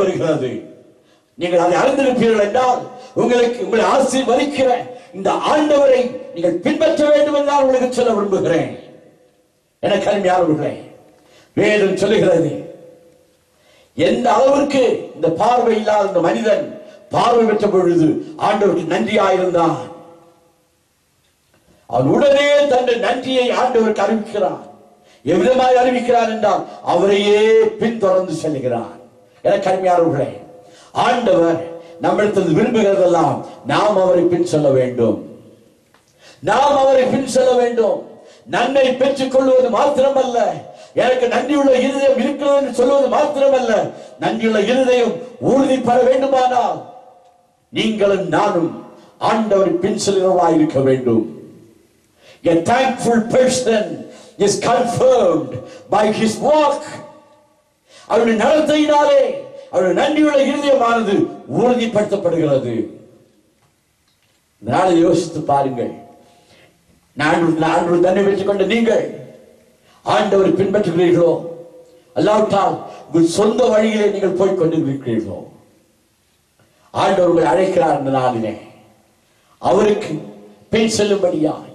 வருகிறது. நீங்கள் அதை அறிந்திருப்பீர்கள் என்றால் உங்களை ஆசீர்வதிக்கிற இந்த ஆண்டவரை நீங்கள் பின்பற்ற வேண்டும் என்றால் உங்களுக்கு சொல்ல விரும்புகிறேன். எனக்கு அருமையானவர்களே, வேதம் சொல்லுகிறது எந்த அளவிற்கு இந்த பார்வை இல்லாத இந்த மனிதன் பார்வை பெற்ற பொழுது ஆண்டவருக்கு நன்றியாயிருந்தான். அவன் உடனே தன் நன்றியை ஆண்டவருக்கு அறிவிக்கிறான். எவ்விதமாய் அறிவிக்கிறான் என்றால் அவரையே பின்தொடர்ந்து செல்கிறான். எனக்கு அருமையானவர்களே, ஆண்டவர் நம்மிடத்தில் விரும்புகிறதெல்லாம் நாம் அவரை பின் செல்ல வேண்டும். நாம் அவரை பின் செல்ல வேண்டும். நன்மை பெற்றுக் கொள்வது மாத்திரமல்ல, எனக்கு நன்றியுள்ள இருதயம் இருக்கிறது என்று சொல்வது மாத்திரமல்ல, நன்றியுள்ள இருதயம் உறுதி பெற வேண்டுமானால் நீங்களும் நானும் ஆண்டவரை பின் செல்கிறவர்களாக இருக்க வேண்டும். A thankful person is confirmed by his walk. அவருடைய நடத்தையினாலே அவருடைய நன்றியுள்ள இருதயமானது உறுதிப்படுத்தப்படுகிறது. நாளை யோசித்து பாருங்கள். நான் தன்னை பெற்றுக் கொண்ட நீங்கள் ஆண்டவரை பின்பற்றுகிறீர்களோ அல்லாவிட்டால் உங்கள் சொந்த வழியிலே நீங்கள் போய் கொண்டிருக்கிறீர்களோ? ஆண்டவர் உங்களை அழைக்கிறார் என்ற நாளிலே அவருக்கு பின் செல்லும்படியாய்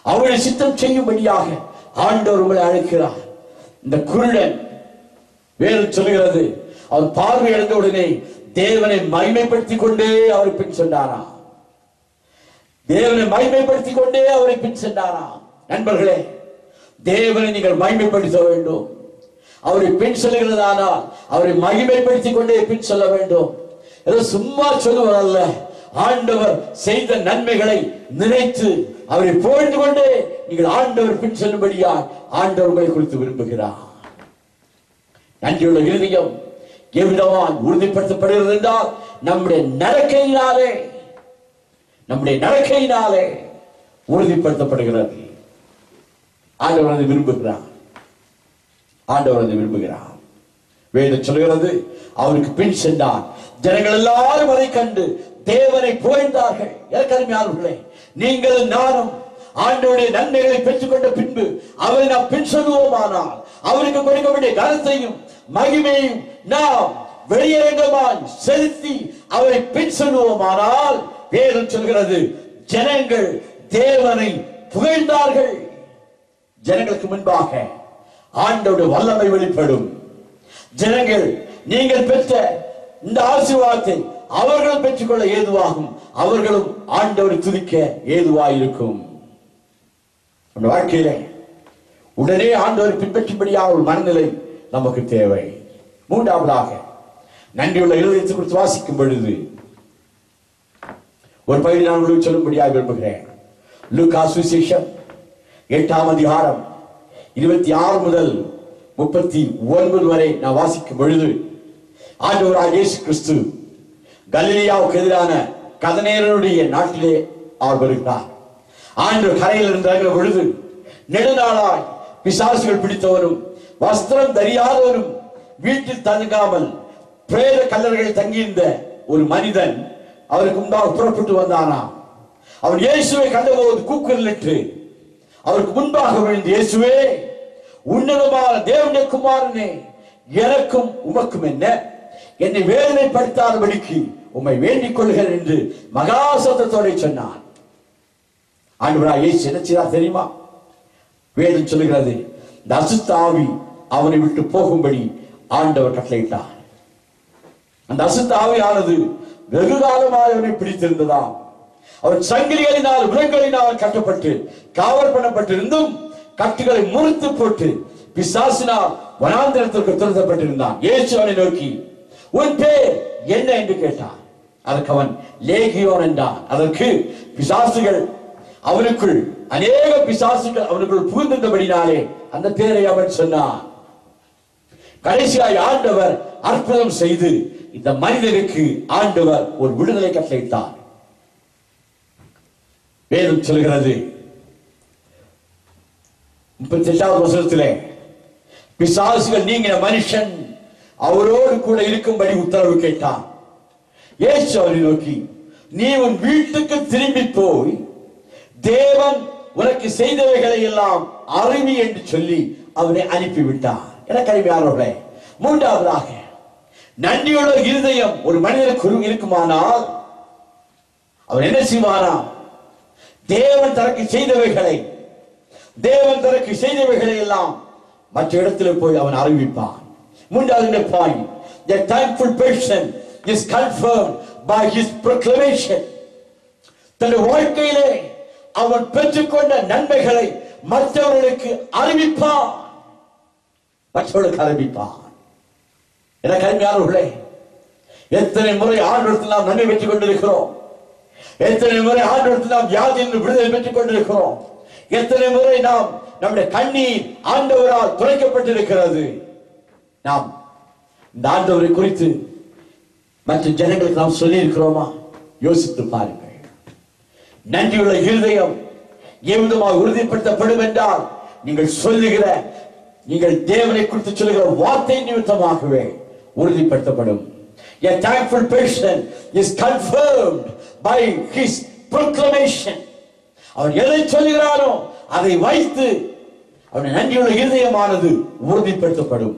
அவருடைய சித்தம் செய்யும்படியாக ஆண்டவர் உங்களை அழைக்கிறார். இந்த குருடன் வேதம் சொல்லுகிறது, அவர் பார்வை இழந்த உடனே தேவனை மகிமைப்படுத்திக் கொண்டே அவரை பின் சென்றாரா? தேவனை மகிமைப்படுத்திக் கொண்டே அவரை பின் சென்றாரா? நண்பர்களே, தேவனை நீங்கள் மகிமைப்படுத்த வேண்டும். அவரை பின் செல்கிறதானால் அவரை மகிமைப்படுத்திக் கொண்டே பின் செல்ல வேண்டும். ஏதோ சும்மா சொல்லுவதல்ல, ஆண்டவர் செய்த நன்மைகளை நினைத்து அவரை புகழ்ந்து கொண்டே நீங்கள் ஆண்டவர் பின் செல்லும்படியா ஆண்டவர் உங்களை குறித்து விரும்புகிறார். நன்றியுள்ள இருதயம் எவ்விதமாய் உறுதிப்படுத்தப்படுகிறது என்றால் நம்முடைய நடக்கையினாலே உறுதிப்படுத்தப்படுகிறது. ஆண்டவர் அதை விரும்புகிறார். வேதம் சொல்கிறது, அவருக்கு பின் சென்றார். ஜனங்கள் எல்லாரும் அதை கண்டு தேவனை புகழ்ந்தார்கள். அருமையானவர்களே, நீங்களும் நானும் ஆண்டவருடைய நன்மைகளை பெற்றுக் கொண்ட பின்பு அவரை நாம் பின் சொல்லுவோமானால் அவருக்கு கொடுக்க வேண்டிய கனத்தையும் மகிமையும் நாம் வெளியரங்கமாய் செலுத்தி அவரை பின் சொல்லுவோமானால் வேதம் சொல்கிறது, ஜனங்கள் தேவனை புகழ்ந்தார்கள். ஜனங்களுக்கு முன்பாக ஆண்டவருடைய வல்லமை வெளிப்படும். ஜனங்கள் நீங்கள் பெற்ற இந்த ஆசீர்வாதத்தை அவர்கள் பெற்றுக்கொள்ள ஏதுவாகும். அவர்களும் ஆண்டவரை துதிக்க ஏதுவாயிருக்கும். அந்த வாழ்க்கையில உடனே ஆண்டவரை பின்பற்றும்படியாக ஒரு மனநிலை நமக்கு தேவை. மூன்றாவதாக, நன்றியுள்ள இருதயத்தை குறித்து வாசிக்கும் பொழுது ஒரு பகுதி நான் உங்களுக்கு சொல்லும்படியாக விரும்புகிறேன். லூக்கா சுவிசேஷம் 8ஆம் அதிகாரம் 26 முதல் 39 வரை நான் வாசிக்கும் பொழுது, ஆண்டவராகிய இயேசு கிறிஸ்து கலிலேயாவுக்கு எதிரான கதனேரனுடைய நாட்டிலே அவர் வருகிறார். ஆண்டவர் கரையில் இறங்குகிற பொழுது நெடுநாளாய் பிசாசுகள் பிடித்தவரும் வஸ்திரம் தெரியாதவரும் வீட்டில் தங்காமல் பிரேத கல்லறைகள் தங்கியிருந்த ஒரு மனிதன் அவருக்கு முன்பாக புறப்பட்டு வந்தானா. அவன் இயேசுவை கண்டபோது கூக்குரலிட்டு அவருக்கு முன்பாக விழுந்து, இயேசுவே, உன்னதமான தேவனுடைய குமாரனே, எனக்கும் உமக்கும் என்ன? என்னை வேதனைப்படுத்தாதபடிக்கு உம்மை வேண்டிக் கொள்கிறேன் என்று மகா சத்தத்தோட சொன்னான். ஆண்டவராகிய இயேசு என்ன செய்தார் தெரியுமா? வேதம் சொல்லுகிறது, இந்த அசுத்த ஆவி அவனை விட்டு போகும்படி ஆண்டவர் கட்டளையிட்டார். அந்த அசுத்த ஆவியானது வெகு காலமாக அவனை பிடித்திருந்ததாம். அவன் சங்கிலிகளினால் விலங்குகளினால் கட்டப்பட்டு காவல் பண்ணப்பட்டிருந்தும் கட்டுகளை முறித்து போட்டு பிசாசினால் வனாந்திரத்திற்கு துரத்தப்பட்டிருந்தான். இயேசு அவனை நோக்கி, உன் பேர் என்ன என்று கேட்டான். அதற்கு அவன் லேகியோன் என்றான். அதற்கு பிசாசுகள் அவனுக்குள் அநேக பிசாசுகள் அவனுக்குள் புகுந்திருந்தபடினாலே அந்த பேரை அவன் சொன்னான். கடைசியாய் ஆண்டவர் அற்புதம் செய்து இந்த மனிதனுக்கு ஆண்டவர் ஒரு விடுதலை கட்டளையிட்டார். வேதம் சொல்கிறது 38வது வசனத்திலே, பிசாசுகள் நீங்கின மனுஷன் அவரோடு கூட இருக்கும்படி உத்தரவு கேட்டான். இயேசு அவரை நோக்கி, நீ உன் வீட்டுக்கு திரும்பி போய் தேவன் உனக்கு செய்தவைகளை எல்லாம் அறிவி என்று சொல்லி அவனை அனுப்பிவிட்டார். எனக்கு அருமையானவர்களே, மூன்றாவதாக நன்றியுள்ள இருதயம் ஒரு மனிதனுக்கு இருக்குமானால் அவன் என்ன செய்வானா? தேவன் தனக்கு செய்தவைகளை எல்லாம் மற்ற இடத்துல போய் அவன் அறிவிப்பான். மூன்றாவது point, the thankful person is confirmed by his proclamation. தன் வாழ்க்கையிலே அவன் பெற்றுக்கொண்ட நன்மைகளை மற்றவர்களுக்கு அறிவிப்பான். என கருமையானவர்களே, எத்தனை முறை ஆண்டவரிடத்தில் நாம் நன்மை பெற்றுக் கொண்டிருக்கிறோம். எத்தனை முறை ஆண்டவரிடத்தில் நாம் வியாதியிலிருந்து விடுதலை பெற்றுக் கொண்டிருக்கிறோம். எத்தனை முறை நாம் நம்முடைய கண்ணீர் ஆண்டவரால் துடைக்கப்பட்டிருக்கிறது. நாம் இந்த ஆண்டவரை குறித்து மற்ற ஜனங்களுக்கு நாம் சொல்லி இருக்கிறோமா? யோசித்து பாருங்கள். நன்றியுள்ள இருதயம் எவ்விதமாக உறுதிப்படுத்தப்படும் என்றால், நீங்கள் தேவனை குறித்து சொல்லுகிற வார்த்தை நிமித்தமாகவே உறுதிப்படுத்தப்படும். A thankful person is confirmed by his proclamation. அவர் எதை சொல்கிறாரோ அதை வைத்து அவருடைய நன்றியுள்ள இருதயமானது உறுதிப்படுத்தப்படும்.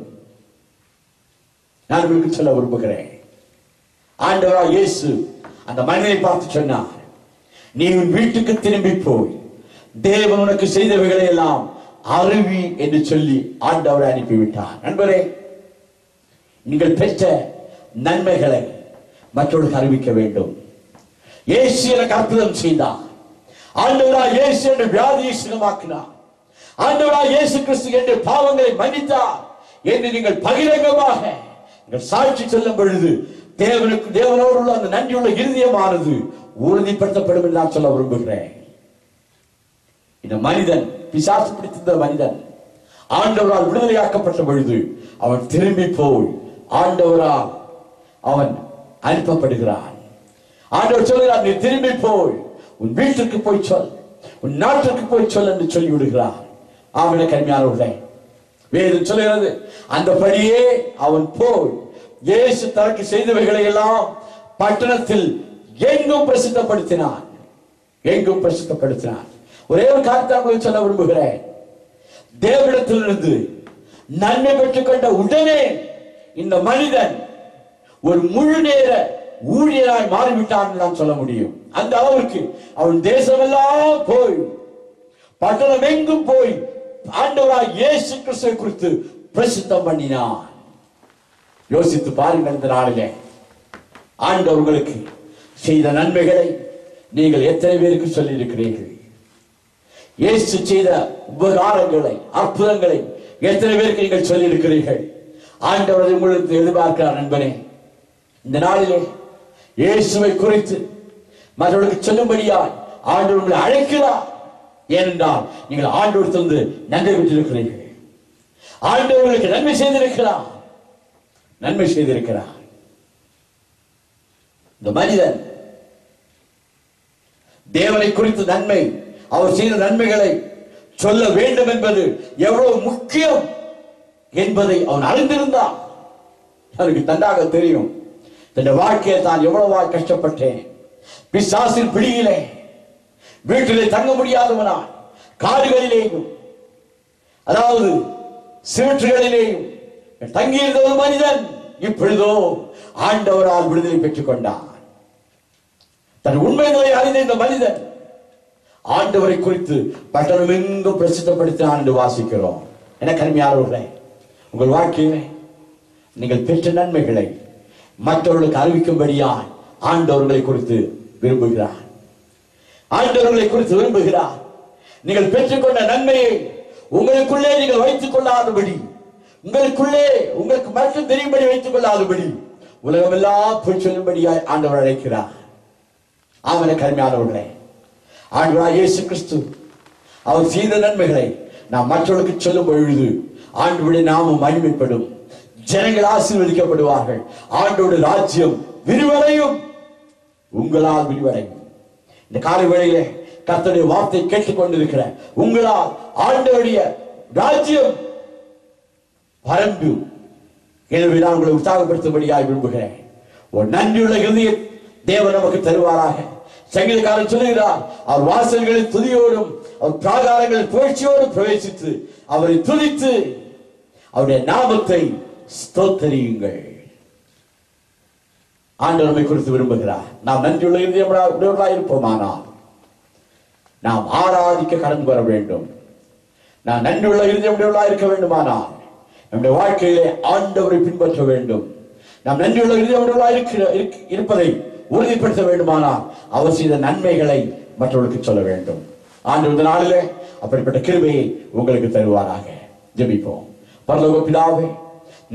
நான் உங்களுக்கு சொல்ல விரும்புகிறேன், ஆண்டவராகிய இயேசு அந்த மனிதனை பார்த்து சொன்னார், நீ உன் வீட்டுக்கு திரும்பி போய் தேவன் உனக்கு செய்தவைகளை எல்லாம் அறிவி என்று சொல்லி ஆண்டவரை அனுப்பிவிட்டார். நண்பரே, நீங்கள் பெற்ற நன்மைகளை மற்றவர்களுக்கு அறிவிக்க வேண்டும். இயேசு எனக்கு அற்புதம் செய்தார், ஆண்டவராகிய இயேசு என்ற வியாதியை சுகமாக்கினார், ஆண்டவராகிய இயேசு கிறிஸ்து என்ற பாவங்களை மன்னித்தார் என்று நீங்கள் பகிரங்கமாக நீங்கள் சாட்சி சொல்லும் பொழுது தேவனோடு உள்ள அந்த நன்றியுள்ள இருதயமானது உறுதிப்படுத்தப்படும் என்று நான் சொல்ல விரும்புகிறேன். இந்த மனிதன், பிசாசு பிடித்திருந்த மனிதன் ஆண்டவரால் விடுதலையாக்கப்பட்ட பொழுது அவன் திரும்பி போய் ஆண்டவரால் அவன் அனுப்பப்படுகிறான். ஆண்டவர் சொல்கிறார், நீ திரும்பி போய் உன் வீட்டிற்கு போய் சொல், உன் நாட்டிற்கு போய் சொல் என்று சொல்லி விடுகிறார். ஆமென். கருமையானவர்களே, வேதம் சொல்கிறது, அந்தபடியே அவன் போய் இயேசு தனக்கு செய்தவைகளை எல்லாம் பட்டணத்தில் எங்கும் பிரசித்தப்படுத்தினான். ஒரே ஒரு காரியத்தை சொல்ல விரும்புகிறேன். தேவனிடத்திலிருந்து நன்மை பெற்றுக் கொண்ட உடனே இந்த மனிதன் ஒரு முழு நேர ஊழியராய் மாறிவிட்டான் நான் சொல்ல முடியும். அந்த அளவுக்கு அவன் தேசமெல்லாம் போய் பட்டணம் எங்கும் போய் ஆண்டவராய் இயேசு கிறிஸ்துவை குறித்து பிரசித்தம் பண்ணினான். யோசித்து பாருங்கள், இந்த நாளிலே ஆண்டவர் உங்களுக்கு செய்த நன்மைகளை நீங்கள் எத்தனை பேருக்கு சொல்லி இருக்கிறீர்கள்? இயேசு செய்த உபகாரங்களை, அற்புதங்களை எத்தனை பேருக்கு நீங்கள் சொல்லி இருக்கிறீர்கள்? ஆண்டவர் உங்களுக்கு எதிர்பார்க்கிறார். நண்பனே, இந்த நாளிலே இயேசுவை குறித்து மற்றவர்களுக்கு சொல்லும்படியாய் ஆண்டவர் உங்களை அழைக்கிறார். ஏனென்றால் நீங்கள் ஆண்டவரிடத்திலிருந்து நன்மை பெற்றிருக்கிறீர்கள். ஆண்டவர் உங்களுக்கு நன்மை செய்திருக்கிறார். இந்த மனிதன் தேவனை குறித்து நன்மை, அவர் செய்த நன்மைகளை சொல்ல வேண்டும் என்பது எவ்வளவு முக்கியம் என்பதை அவன் அறிந்திருந்தான். எனக்கு நன்றாக தெரியும், தன் வாழ்க்கையை தான் எவ்வளவா கஷ்டப்பட்டேன். பிசாசின் பிடியிலே வீட்டிலே தங்க முடியாதவனாய், காடுகளிலேயும் அதாவது சிவற்றுகளிலேயும் தங்கியிருந்த ஒரு மனிதன் இப்பொழுதோ ஆண்டவரால் விடுதலை பெற்றுக் கொண்டான். தன் உண்மைகளை அறிந்த இந்த மனிதன் ஆண்டவரை குறித்து பட்டணம் எங்கும் பிரசித்தப்படுத்தினான் என்று வாசிக்கிறோம். என கருமையானவர்களே, உங்கள் வாழ்க்கையிலே நீங்கள் பெற்ற நன்மைகளை மற்றவர்களுக்கு அறிவிக்கும்படியாய் ஆண்டவர்களை குறித்து விரும்புகிறார். நீங்கள் பெற்றுக்கொண்ட நன்மையை உங்களுக்குள்ளே நீங்கள் வைத்துக் கொள்ளாதபடி, உங்களுக்கு மட்டும் தெரியும்படி வைத்துக் கொள்ளாதபடி உலகமெல்லாம் போய் சொல்லும்படியாய் ஆண்டவர் அழைக்கிறார். ஆமென். கருமையானவர்களே, ஆண்டவராகிய இயேசு கிறிஸ்து அவர் செய்த நன்மைகளை நாம் மற்றவர்களுக்கு சொல்லும் பொழுது ஆண்டவருடைய நாமம் மகிமைப்படும், ஜனங்கள் ஆசீர்வதிக்கப்படுவார்கள், ஆண்டவருடைய ராஜ்யம் விரிவடையும், உங்களால் விரிவடையும். இந்த காலை வேளையிலே கர்த்தருடைய வார்த்தை கேட்டுக் கொண்டிருக்கிற உங்களால் ஆண்டவருடைய ராஜ்யம் பரம்பும். எனவே நான் உங்களை உற்சாகப்படுத்தும்படியாக விரும்புகிறேன். ஒரு நன்றியுள்ள இருதய தேவன் நமக்கு தருவாராக. சங்கீதக்காரன் சொல்லுகிறார், அவர் வாசல்களில் துதியோடும் அவர் பிராகாரங்களில் புகழ்ச்சியோடும் பிரவேசித்து அவரை துதித்து அவருடைய நாமத்தை ஸ்தோத்தரியுங்கள். ஆண்டவர் நம்மை குறித்து விரும்புகிறார். நாம் நன்றியுள்ள இதயமுடையவர்களாய் இருப்போமானால் நாம் ஆராதிக்க கடந்து வர வேண்டும். நாம் நன்றியுள்ள இதயமுடையவர்களாய் இருக்க வேண்டுமானால் நம்முடைய வாழ்க்கையிலே ஆண்டவரை பின்பற்ற வேண்டும். நாம் நன்றியுள்ள இதயமுடையவர்களாய் இருப்பதை உறுதிப்படுத்த வேண்டுமானால் அவர் செய்த நன்மைகளை மற்றவர்களுக்கு சொல்ல வேண்டும். ஆண்டவர் இந்த நாளிலே அப்படிப்பட்ட கிருபையை உங்களுக்கு தருவாராக. ஜெபிப்போம். பரலோக பிதாவே,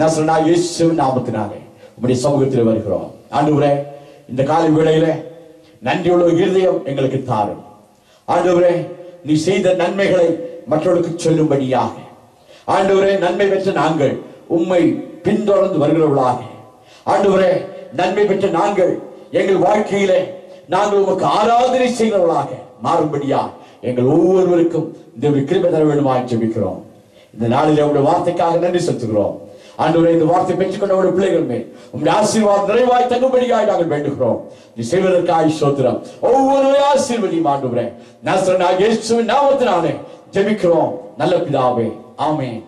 நசரேயனாகிய இயேசுவின் நாமத்தினாலே உம்முடைய சமூகத்தில் வருகிறோம். ஆண்டவரே, இந்த காலை வேளையில நன்றியுள்ள இருதயம் எங்களுக்கு தாரும். ஆண்டவரே, நீ செய்த நன்மைகளை மற்றவர்களுக்கு சொல்லும்படியாக, ஆண்டவரே, நன்மை பெற்ற நாங்கள் உம்மை பின்தொடர்ந்து வருகிறவர்களாக, ஆண்டவரே, நன்மை பெற்ற நாங்கள் எங்கள் வாழ்க்கையிலே நாங்கள் உமக்கு ஆராதனை செய்கிறவர்களாக மாறும்படியா எங்கள் ஒவ்வொருவருக்கும் இந்த கிருபை தர வேண்டுமாய் ஜெபிக்கிறோம். இந்த நாளில் உங்களுடைய வார்த்தைக்காக நன்றி செலுத்துகிறோம். ஆண்டவரே, இந்த வார்த்தை பெற்றுக்கொண்ட உங்களுடைய பிள்ளைகள் மேல் உங்களுடைய ஆசீர்வாதம் நிறைவாய் தங்கும்படியாய் நாங்கள் வேண்டுகிறோம். நீ செய்வதற்காக ஸ்தோத்திரம். ஒவ்வொரு ஆசீர்வதியும் ஆண்டவரே, நசரேயனாகிய இயேசுவின் நாமத்தினாலே ஜெபிக்கிறோம் நல்ல பிதாவே. ஆமென்.